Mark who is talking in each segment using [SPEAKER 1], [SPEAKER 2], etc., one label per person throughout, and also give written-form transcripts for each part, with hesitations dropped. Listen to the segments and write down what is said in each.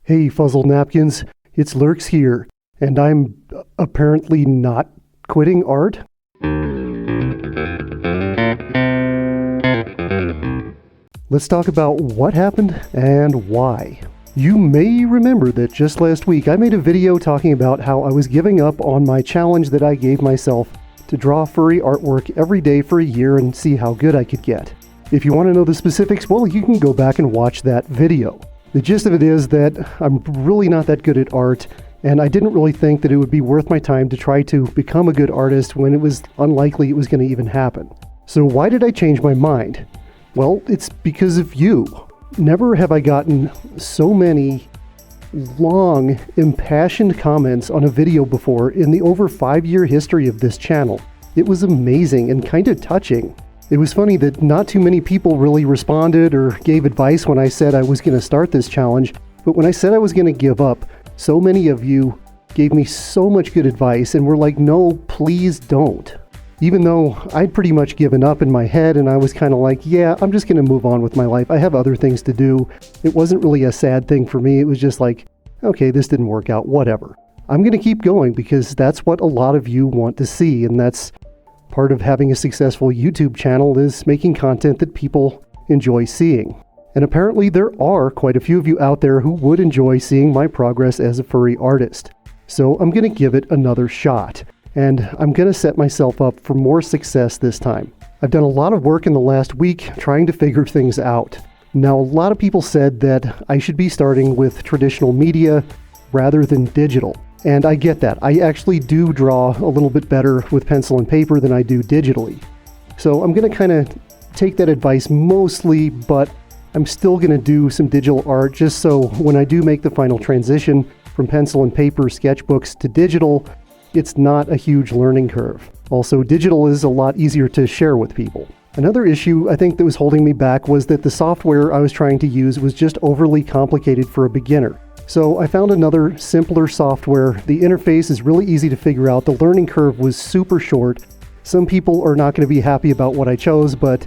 [SPEAKER 1] Hey, Fuzzle Napkins, it's Lurks here, and I'm apparently not quitting art? Let's talk about what happened and why. You may remember that just last week I made a video talking about how I was giving up on my challenge that I gave myself to draw furry artwork every day for a year and see how good I could get. If you want to know the specifics, well, you can go back and watch that video. The gist of it is that I'm really not that good at art, and I didn't really think that it would be worth my time to try to become a good artist when it was unlikely it was going to even happen. So why did I change my mind? Well, it's because of you. Never have I gotten so many long, impassioned comments on a video before in the over 5-year history of this channel. It was amazing and kind of touching. It was funny that not too many people really responded or gave advice when I said I was going to start this challenge, but when I said I was going to give up, so many of you gave me so much good advice and were like, no, please don't. Even though I'd pretty much given up in my head and I was kind of like, yeah, I'm just going to move on with my life. I have other things to do. It wasn't really a sad thing for me. It was just like, okay, this didn't work out, whatever. I'm going to keep going because that's what a lot of you want to see, and that's part of having a successful YouTube channel is making content that people enjoy seeing. And apparently there are quite a few of you out there who would enjoy seeing my progress as a furry artist. So I'm going to give it another shot, and I'm going to set myself up for more success this time. I've done a lot of work in the last week trying to figure things out. Now, a lot of people said that I should be starting with traditional media rather than digital. And I get that. I actually do draw a little bit better with pencil and paper than I do digitally. So I'm going to kind of take that advice mostly, but I'm still going to do some digital art just so when I do make the final transition from pencil and paper sketchbooks to digital, it's not a huge learning curve. Also, digital is a lot easier to share with people. Another issue I think that was holding me back was that the software I was trying to use was just overly complicated for a beginner. So I found another simpler software. The interface is really easy to figure out. The learning curve was super short. Some people are not going to be happy about what I chose, but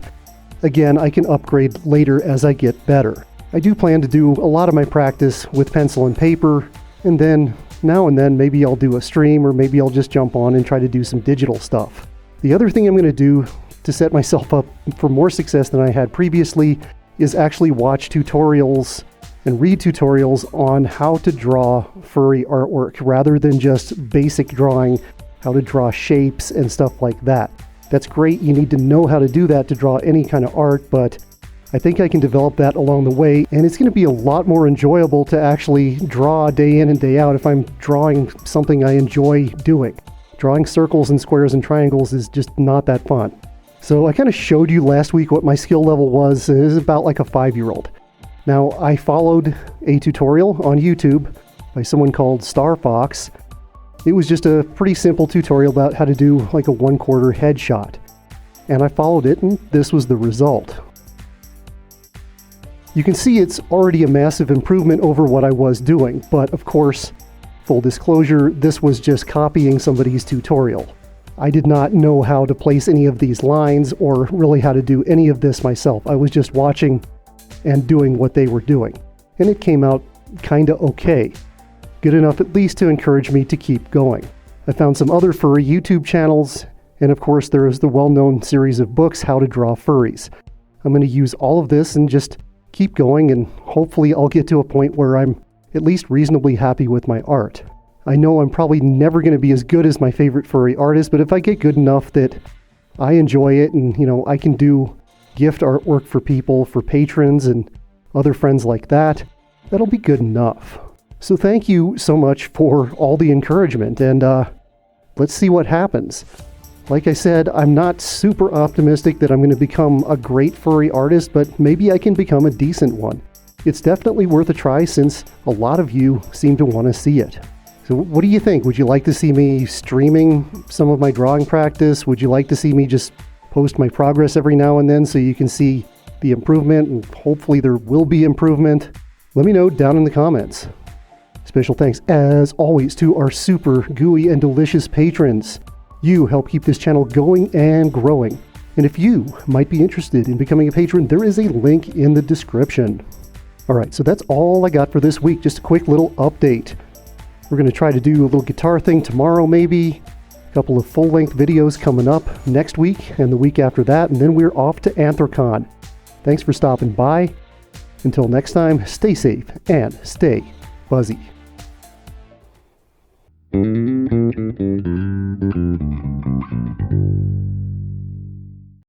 [SPEAKER 1] again, I can upgrade later as I get better. I do plan to do a lot of my practice with pencil and paper, and then now and then maybe I'll do a stream, or maybe I'll just jump on and try to do some digital stuff. The other thing I'm going to do to set myself up for more success than I had previously is actually watch tutorials and read tutorials on how to draw furry artwork rather than just basic drawing, how to draw shapes and stuff like that. That's great. You need to know how to do that to draw any kind of art, but I think I can develop that along the way, and it's going to be a lot more enjoyable to actually draw day in and day out if I'm drawing something I enjoy doing. Drawing circles and squares and triangles is just not that fun. So I kind of showed you last week what my skill level was. It was about like a 5-year-old. Now, I followed a tutorial on YouTube by someone called Star Fox. It was just a pretty simple tutorial about how to do like a 1/4 headshot. And I followed it, and this was the result. You can see it's already a massive improvement over what I was doing, but of course, full disclosure, this was just copying somebody's tutorial. I did not know how to place any of these lines or really how to do any of this myself. I was just watching and doing what they were doing. And it came out kinda okay. Good enough at least to encourage me to keep going. I found some other furry YouTube channels, and of course there is the well-known series of books, How to Draw Furries. I'm going to use all of this and just keep going, and hopefully I'll get to a point where I'm at least reasonably happy with my art. I know I'm probably never going to be as good as my favorite furry artist, but if I get good enough that I enjoy it and, I can do gift artwork for people, for patrons and other friends like that, that'll be good enough. So thank you so much for all the encouragement, and let's see what happens. Like I said, I'm not super optimistic that I'm going to become a great furry artist, but maybe I can become a decent one. It's definitely worth a try since a lot of you seem to want to see it. So what do you think? Would you like to see me streaming some of my drawing practice? Would you like to see me just post my progress every now and then so you can see the improvement, and hopefully there will be improvement? Let me know down in the comments. Special thanks, as always, to our super gooey and delicious patrons. You help keep this channel going and growing. And if you might be interested in becoming a patron, there is a link in the description. Alright, so that's all I got for this week. Just a quick little update. We're going to try to do a little guitar thing tomorrow maybe. A couple of full-length videos coming up next week and the week after that, and then we're off to Anthrocon. Thanks for stopping by. Until next time, stay safe and stay fuzzy.